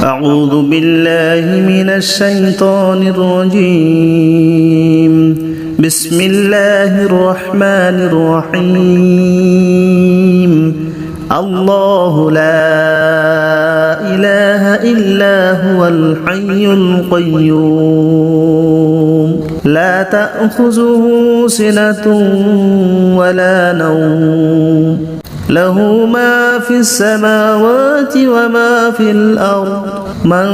أعوذ بالله من الشيطان الرجيم بسم الله الرحمن الرحيم الله لا إله إلا هو الحي القيوم لا تأخذه سنة ولا نوم له ما في السماوات وما في الأرض من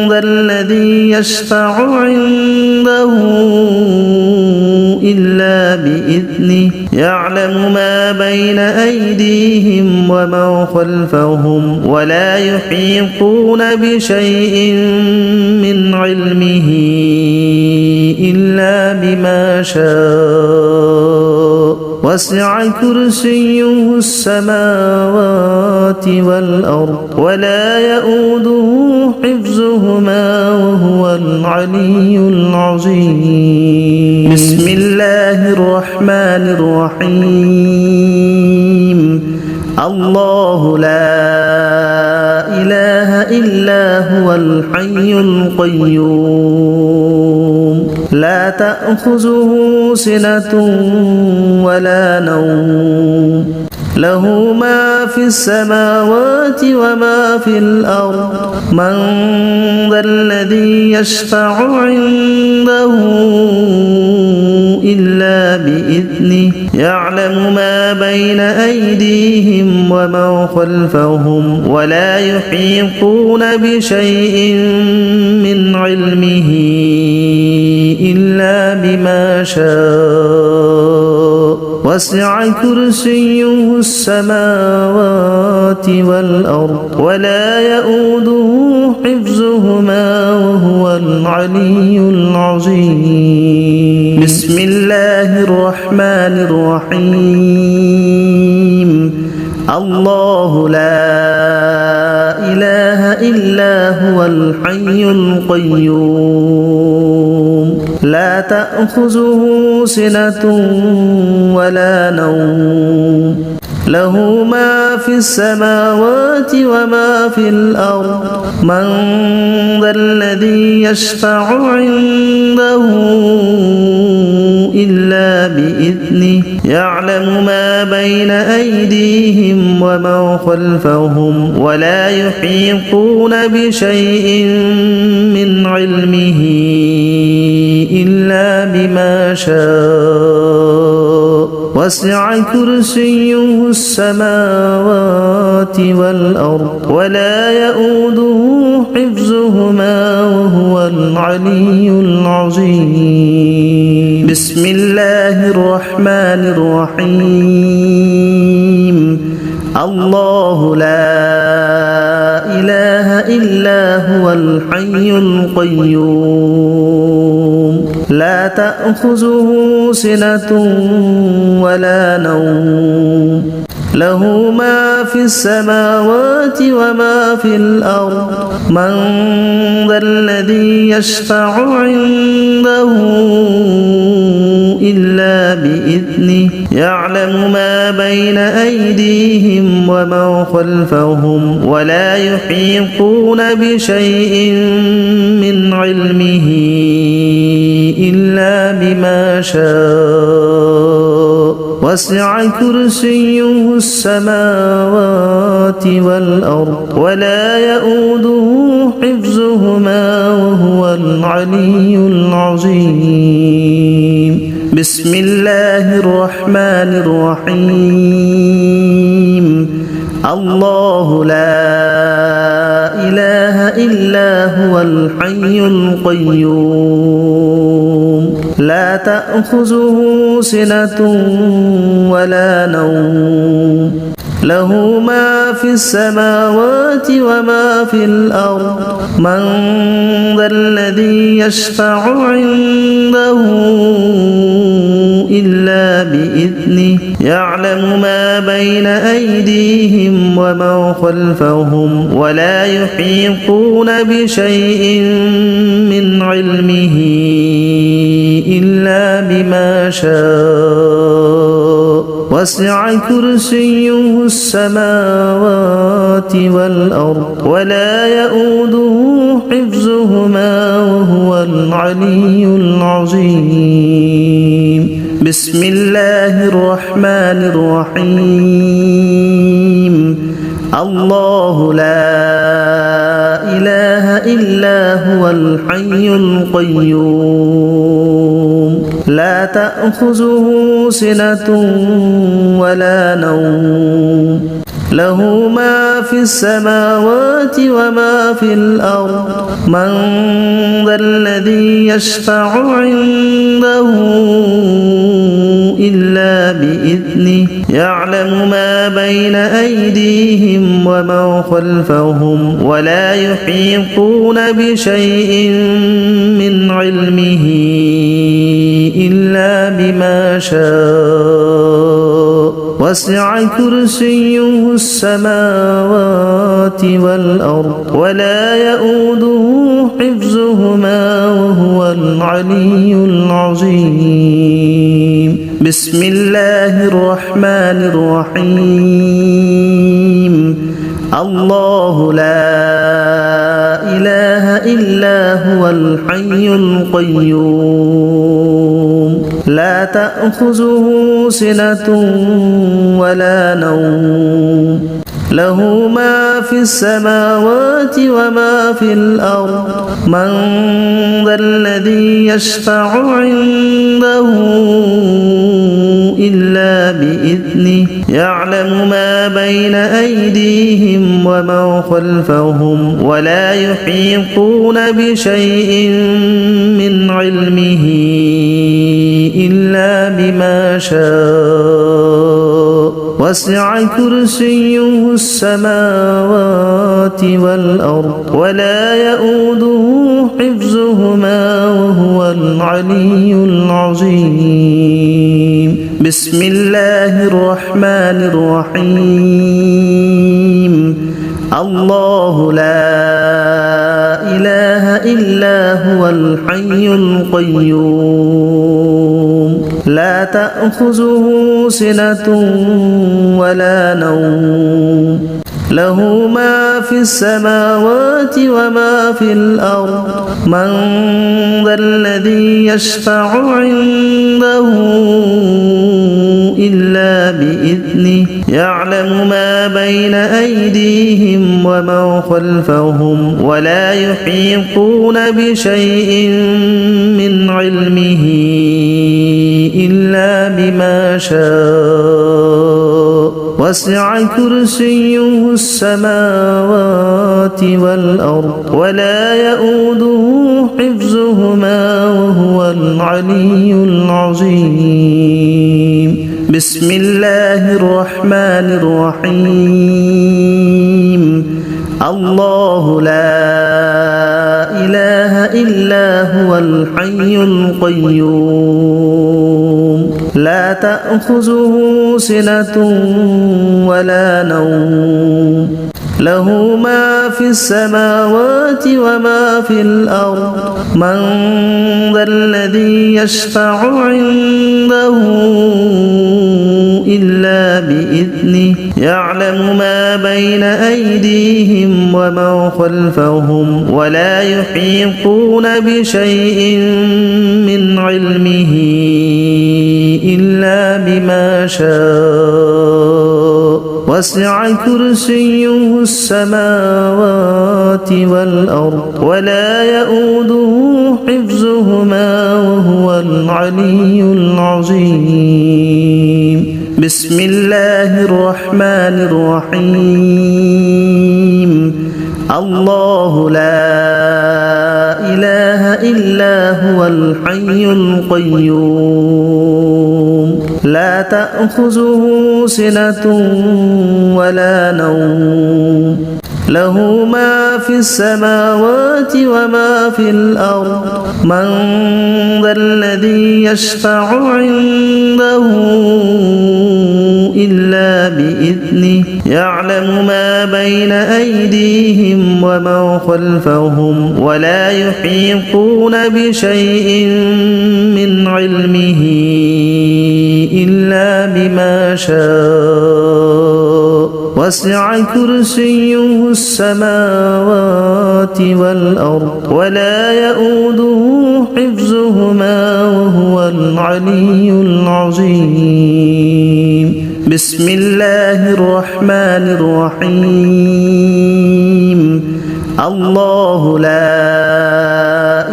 ذا الذي يشفع عنده إلا بإذنه يعلم ما بين أيديهم وما خلفهم ولا يحيطون بشيء من علمه إلا بما شاء وسع كرسيه السماوات والأرض ولا يؤوده حفظهما وهو العلي العظيم بسم الله الرحمن الرحيم الله لا إله إلا هو الحي القيوم لا تأخذه سنة ولا نوم له ما في السماوات وما في الأرض من ذا الذي يشفع عنده إلا بإذنه يعلم ما بين أيديهم وما خلفهم ولا يحيطون بشيء من علمه إلا بما شاء وسع كرسيه السماوات والأرض ولا يؤوده حفظهما وهو العلي العظيم بسم الله الرحمن الرحيم الله لا إله إلا هو الحي القيوم لا تأخذه سنة ولا نوم له ما في السماوات وما في الأرض من ذا الذي يشفع عنده إلا بإذنه يعلم ما بين أيديهم وما خلفهم ولا يحيطون بشيء من علمه إلا بما شاء وسع كرسيه السماوات والأرض ولا يؤوده حفظهما وهو العلي العظيم بسم الله الرحمن الرحيم الله لا إله إلا هو الحي القيوم لا تأخذه سنة ولا نوم له ما في السماوات وما في الأرض من ذا الذي يشفع عنده إلا بإذنه يعلم ما بين أيديهم وما خلفهم ولا يحيطون بشيء من علمه إلا بما شاء وسع كرسيه السماوات والأرض ولا يؤوده حفظهما وهو العلي العظيم بسم الله الرحمن الرحيم الله لا إله إلا هو الحي القيوم لا تأخذه سنة ولا نوم له ما في السماوات وما في الأرض من ذا الذي يشفع عنده إلا بإذنه يعلم ما بين أيديهم وما خلفهم ولا يحيطون بشيء من علمه إلا بما شاء وسع كرسيه السماوات والأرض ولا يؤوده حفظهما وهو العلي العظيم. بسم الله الرحمن الرحيم. الله لا إله إلا هو الحي القيوم لا تأخذه سنة ولا نوم له ما في السماوات وما في الأرض من ذا الذي يشفع عنده إلا بإذنه يعلم ما بين أيديهم وما خلفهم ولا يحيطون بشيء من علمه إلا بما شاء وسع كرسيه السماوات والأرض ولا يؤوده حفظهما وهو العلي العظيم. بسم الله الرحمن الرحيم. الله لا إله إلا هو الحي القيوم لا تأخذه سنة ولا نوم له ما في السماوات وما في الأرض من ذا الذي يشفع عنده إلا بإذنه يعلم ما بين أيديهم وما خلفهم ولا يحيطون بشيء من علمه إلا بما شاء وسع كرسيه السماوات والأرض ولا يؤوده حفظهما وهو العلي العظيم. بسم الله الرحمن الرحيم. الله لا إله إلا هو الحي القيوم لا تأخذه سنة ولا نوم له ما في السماوات وما في الأرض من ذا الذي يشفع عنده إلا بإذنه يعلم ما بين أيديهم وما خلفهم ولا يحيطون بشيء من علمه إلا بما شاء وسع كرسيه السماوات والأرض ولا يؤوده حفظهما وهو العلي العظيم. بسم الله الرحمن الرحيم. الله لا إله إلا هو الحي القيوم لا تأخذه سنة ولا نوم له ما في السماوات وما في الأرض من ذا الذي يشفع عنده إلا بإذنه يعلم ما بين أيديهم وما خلفهم ولا يحيطون بشيء من علمه إلا بما شاء وسع كرسيه السماوات والأرض ولا يؤوده حفظهما وهو العلي العظيم. بسم الله الرحمن الرحيم. الله لا إله إلا هو الحي القيوم لا تأخذه سنة ولا نوم له ما في السماوات وما في الأرض من ذا الذي يشفع عنده إلا بإذنه بإذنه يعلم ما بين أيديهم وما خلفهم ولا يحيطون بشيء من علمه إلا بما شاء وسع كرسيه السماوات والأرض ولا يؤوده حفظهما وهو العلي العظيم. بسم الله الرحمن الرحيم. الله لا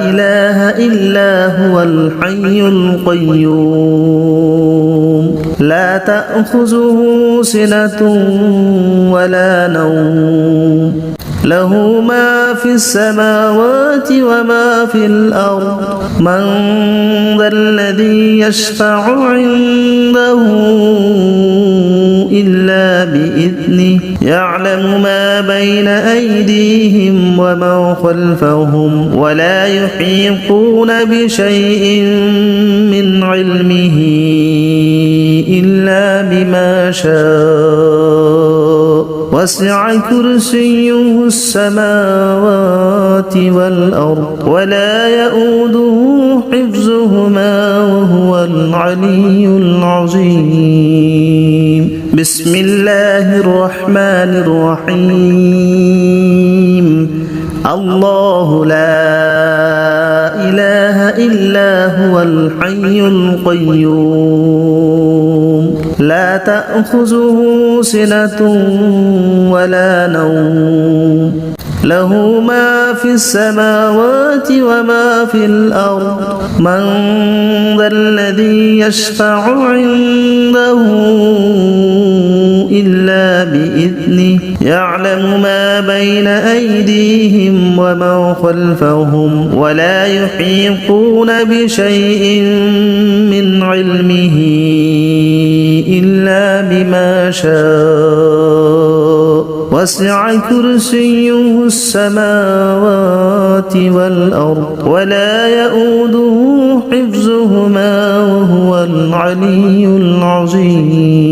إله إلا هو الحي القيوم لا تأخذه سنة ولا نوم له ما في السماوات وما في الأرض من ذا الذي يشفع عنده إلا بإذنه يعلم ما بين أيديهم وما خلفهم ولا يحيطون بشيء من علمه إلا بما شاء وسع كرسيه السماوات والأرض ولا يؤوده حفظهما وهو العلي العظيم. بسم الله الرحمن الرحيم. الله لا إله إلا هو الحي القيوم لا تأخذه سنة ولا نوم له ما في السماوات وما في الأرض من ذا الذي يشفع عنده إلا بإذنه يعلم ما بين أيديهم وما خلفهم ولا يحيطون بشيء من علمه إلا بما شاء وسع كرسيه السماوات والأرض ولا يؤوده حفظهما وهو العلي العظيم.